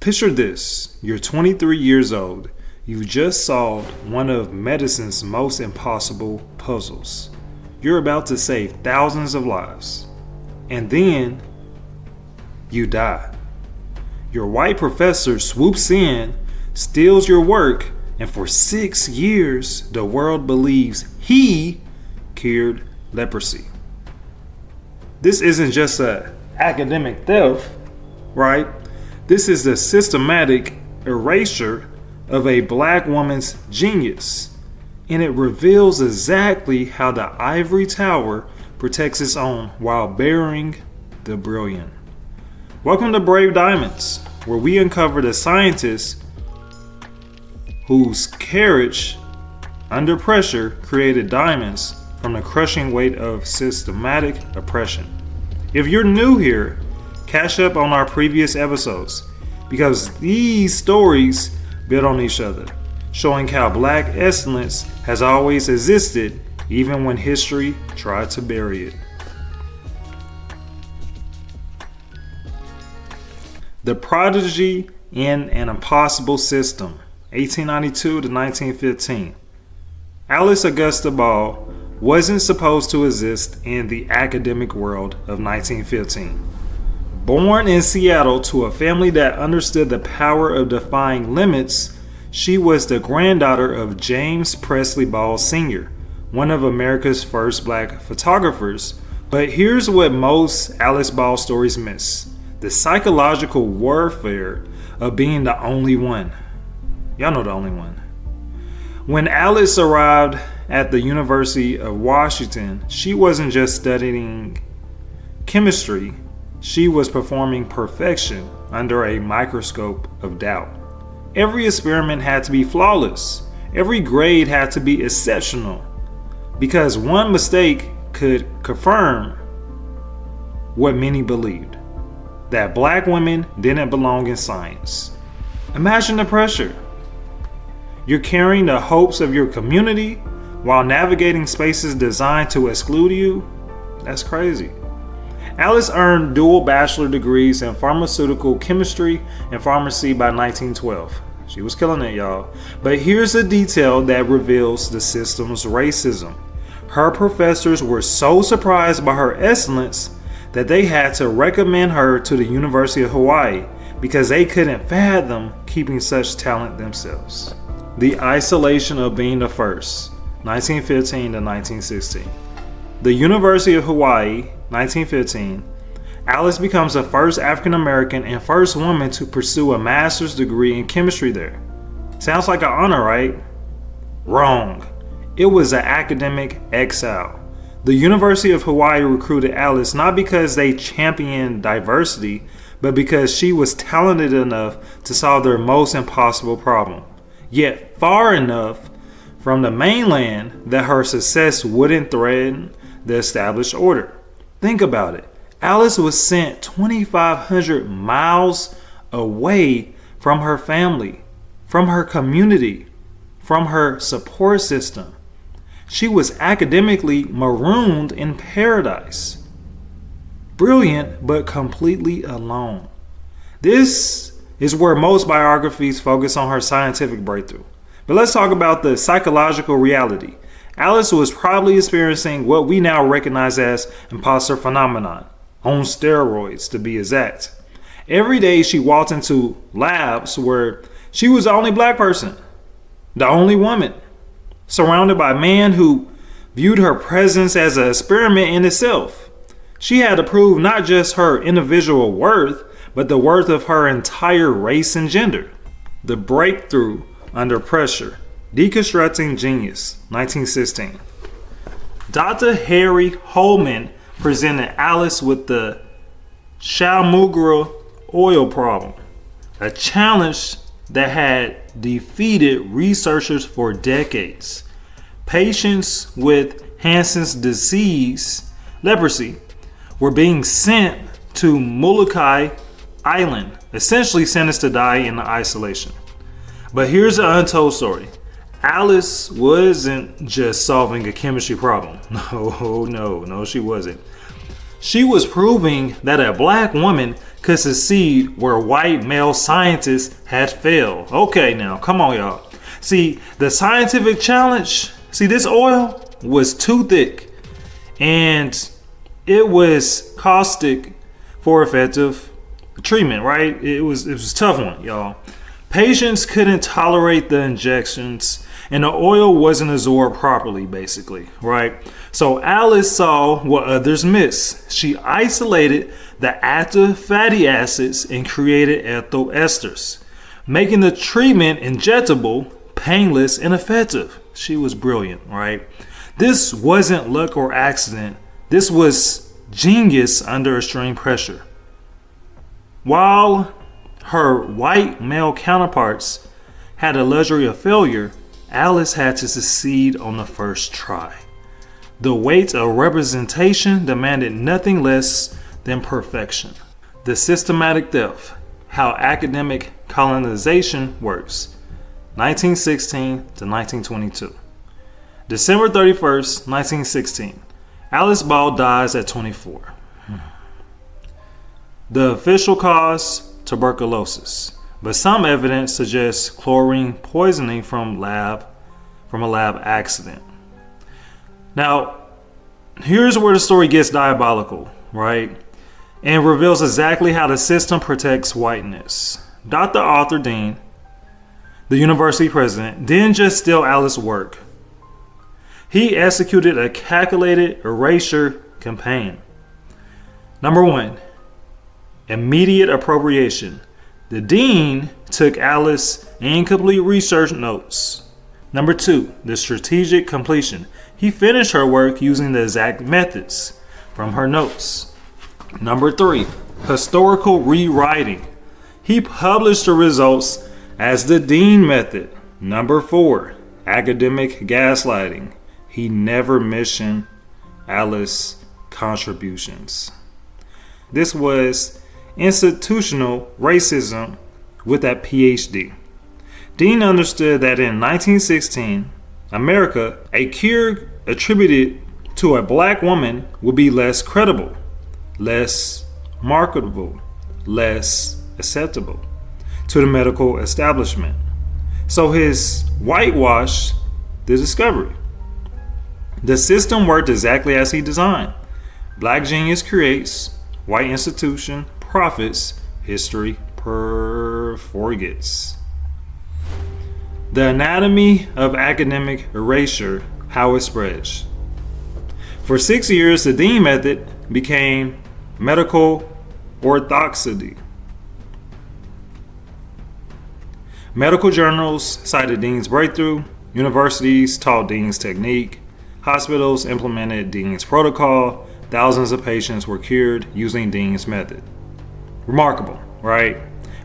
Picture this, you're 23 years old. You just solved one of medicine's most impossible puzzles. You're about to save thousands of lives. And then you die. Your white professor swoops in, steals your work, and for 6 years, the world believes he cured leprosy. This isn't just an academic theft, right? This is the systematic erasure of a black woman's genius, and it reveals exactly how the ivory tower protects its own while burying the brilliant. Welcome to Brave Diamonds, where we uncover the scientists whose courage under pressure created diamonds from the crushing weight of systematic oppression. If you're new here, catch up on our previous episodes, because these stories build on each other, showing how black excellence has always existed even when history tried to bury it. The Prodigy in an Impossible System, 1892 to 1915. Alice Augusta Ball wasn't supposed to exist in the academic world of 1915. Born in Seattle to a family that understood the power of defying limits, she was the granddaughter of James Presley Ball Sr., one of America's first black photographers. But here's what most Alice Ball stories miss: the psychological warfare of being the only one. Y'all know the only one. When Alice arrived at the University of Washington, she wasn't just studying chemistry, she was performing perfection under a microscope of doubt. Every experiment had to be flawless. Every grade had to be exceptional, because one mistake could confirm what many believed, that black women didn't belong in science. Imagine the pressure. You're carrying the hopes of your community while navigating spaces designed to exclude you. That's crazy. Alice earned dual bachelor degrees in pharmaceutical chemistry and pharmacy by 1912. She was killing it, y'all. But here's a detail that reveals the system's racism. Her professors were so surprised by her excellence that they had to recommend her to the University of Hawaii because they couldn't fathom keeping such talent themselves. The isolation of being the first, 1915 to 1916. The University of Hawaii, 1915. Alice becomes the first African American and first woman to pursue a master's degree in chemistry there. Sounds like an honor, right? Wrong. It was an academic exile. The University of Hawaii recruited Alice not because they championed diversity, but because she was talented enough to solve their most impossible problem, yet far enough from the mainland that her success wouldn't threaten the established order. Think about it. Alice was sent 2,500 miles away from her family, from her community, from her support system. She was academically marooned in paradise. Brilliant, but completely alone. This is where most biographies focus on her scientific breakthrough. But let's talk about the psychological reality. Alice was probably experiencing what we now recognize as imposter phenomenon, on steroids to be exact. Every day she walked into labs where she was the only black person, the only woman, surrounded by men who viewed her presence as an experiment in itself. She had to prove not just her individual worth, but the worth of her entire race and gender. The breakthrough under pressure. Deconstructing Genius, 1916. Dr. Harry Holman presented Alice with the Shalmugra oil problem, a challenge that had defeated researchers for decades. Patients with Hansen's disease, leprosy, were being sent to Molokai Island, essentially sentenced to die in isolation. But here's the untold story. Alice wasn't just solving a chemistry problem. No, she wasn't. She was proving that a black woman could succeed where white male scientists had failed. Okay, now, come on, y'all. See, the scientific challenge, this oil was too thick and it was caustic for effective treatment, right? It was a tough one, y'all. Patients couldn't tolerate the injections and the oil wasn't absorbed properly, basically, right? So Alice saw what others missed. She isolated the active fatty acids and created ethyl esters, making the treatment injectable, painless, and effective. She was brilliant, right? This wasn't luck or accident. This was genius under extreme pressure. While her white male counterparts had the luxury of failure, Alice had to succeed on the first try. The weight of representation demanded nothing less than perfection. The systematic theft, how academic colonization works, 1916 to 1922. December 31st, 1916. Alice Ball dies at 24. The official cause, tuberculosis, but some evidence suggests chlorine poisoning from a lab accident. Now, here's where the story gets diabolical, right? And reveals exactly how the system protects whiteness. Dr. Arthur Dean, the university president, didn't just steal Alice's work. He executed a calculated erasure campaign. Number one, immediate appropriation. The dean took Alice's incomplete research notes. Number two, the strategic completion. He finished her work using the exact methods from her notes. Number three, historical rewriting. He published the results as the dean method. Number four, academic gaslighting. He never mentioned Alice's contributions. This was institutional racism with that PhD. Dean understood that in 1916, America, a cure attributed to a black woman would be less credible, less marketable, less acceptable to the medical establishment. So his whitewashed the discovery. The system worked exactly as he designed. Black genius creates, white institution profits, history forgets. The anatomy of academic erasure, how it spreads. For 6 years, the Dean method became medical orthodoxy. Medical journals cited Dean's breakthrough, universities taught Dean's technique, hospitals implemented Dean's protocol, thousands of patients were cured using Dean's method. Remarkable, right?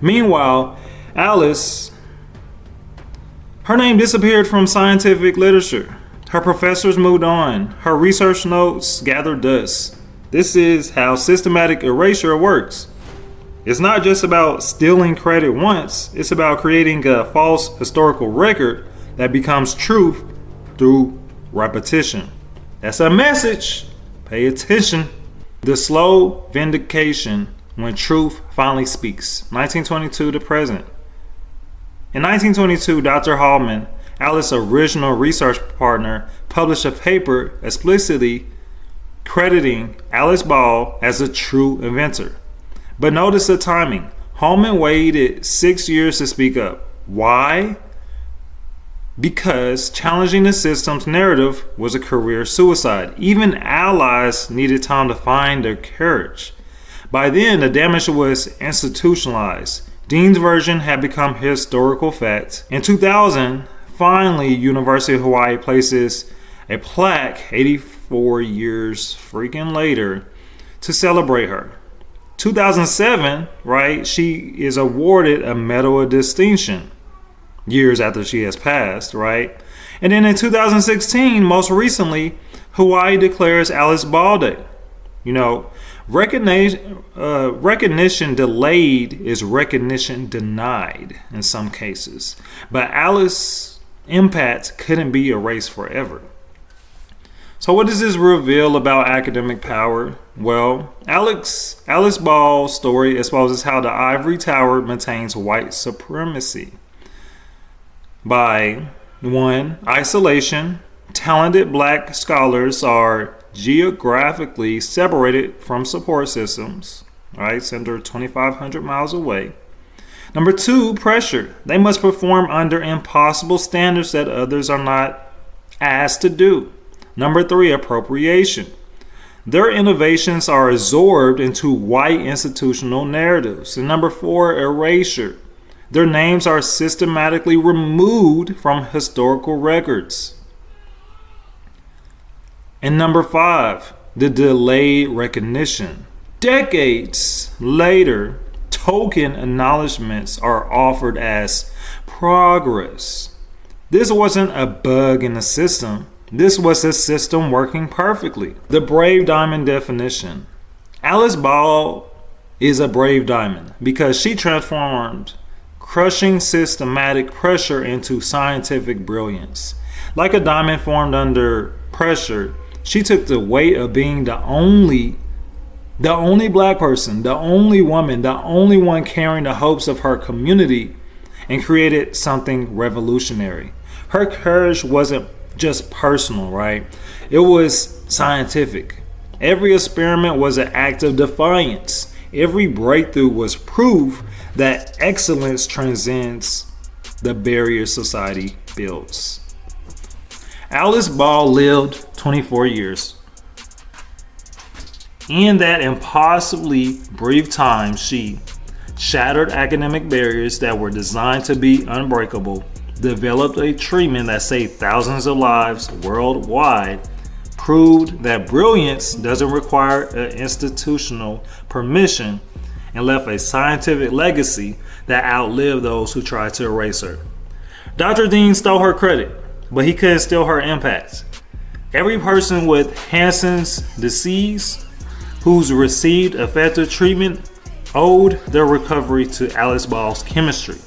Meanwhile, Alice, her name disappeared from scientific literature. Her professors moved on. Her research notes gathered dust. This is how systematic erasure works. It's not just about stealing credit once, it's about creating a false historical record that becomes truth through repetition. That's a message. Pay attention. The slow vindication when truth finally speaks. 1922 to present. In 1922, Dr. Hallman, Alice's original research partner, published a paper explicitly crediting Alice Ball as a true inventor. But notice the timing. Hallman waited 6 years to speak up. Why? Because challenging the system's narrative was a career suicide. Even allies needed time to find their courage. By then, the damage was institutionalized. Dean's version had become historical fact. In 2000, finally, University of Hawaii places a plaque 84 years freaking later to celebrate her. 2007, right, she is awarded a Medal of Distinction years after she has passed, right? And then in 2016, most recently, Hawaii declares Alice Ball Day. You know, recognition delayed is recognition denied in some cases. But Alice's impact couldn't be erased forever. So what does this reveal about academic power? Well, Alice Ball's story exposes how the ivory tower maintains white supremacy by 1. Isolation. Talented black scholars are geographically separated from support systems, right, centered 2,500 miles away. Number 2, pressure. They must perform under impossible standards that others are not asked to do. Number 3, appropriation. Their innovations are absorbed into white institutional narratives. And number 4, erasure. Their names are systematically removed from historical records. And number 5, the delayed recognition. Decades later, token acknowledgments are offered as progress. This wasn't a bug in the system. This was a system working perfectly. The brave diamond definition. Alice Ball is a brave diamond because she transformed crushing systematic pressure into scientific brilliance. Like a diamond formed under pressure, she took the weight of being the only black person, the only woman, the only one carrying the hopes of her community, and created something revolutionary. Her courage wasn't just personal, right? It was scientific. Every experiment was an act of defiance. Every breakthrough was proof that excellence transcends the barriers society builds. Alice Ball lived 24 years. In that impossibly brief time, she shattered academic barriers that were designed to be unbreakable, developed a treatment that saved thousands of lives worldwide, proved that brilliance doesn't require an institutional permission, and left a scientific legacy that outlived those who tried to erase her. Dr. Dean stole her credit, but he couldn't steal her impact. Every person with Hansen's disease who's received effective treatment owed their recovery to Alice Ball's chemistry.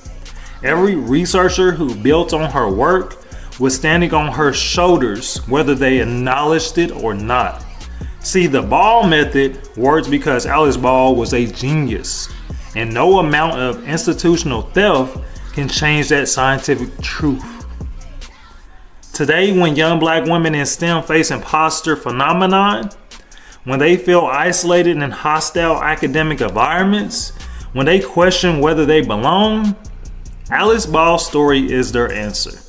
Every researcher who built on her work was standing on her shoulders, whether they acknowledged it or not. See, the Ball method works because Alice Ball was a genius, and no amount of institutional theft can change that scientific truth. Today, when young black women in STEM face imposter phenomenon, when they feel isolated in hostile academic environments, when they question whether they belong, Alice Ball's story is their answer.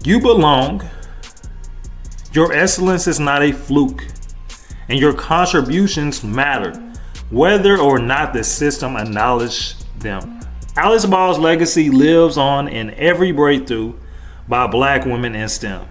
You belong. Your excellence is not a fluke, and your contributions matter, whether or not the system acknowledges them. Alice Ball's legacy lives on in every breakthrough by black women in STEM.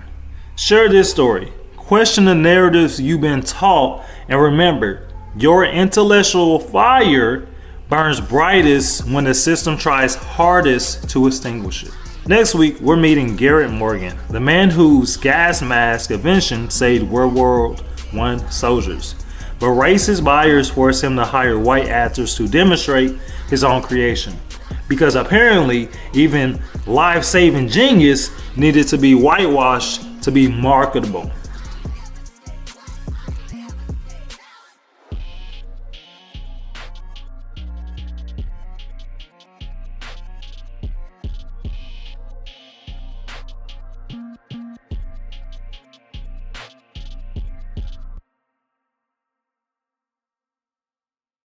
Share this story. Question the narratives you've been taught, and remember, your intellectual fire burns brightest when the system tries hardest to extinguish it. Next week, we're meeting Garrett Morgan, the man whose gas mask invention saved World War I soldiers. But racist buyers forced him to hire white actors to demonstrate his own creation. Because apparently, even life-saving genius needed to be whitewashed to be marketable.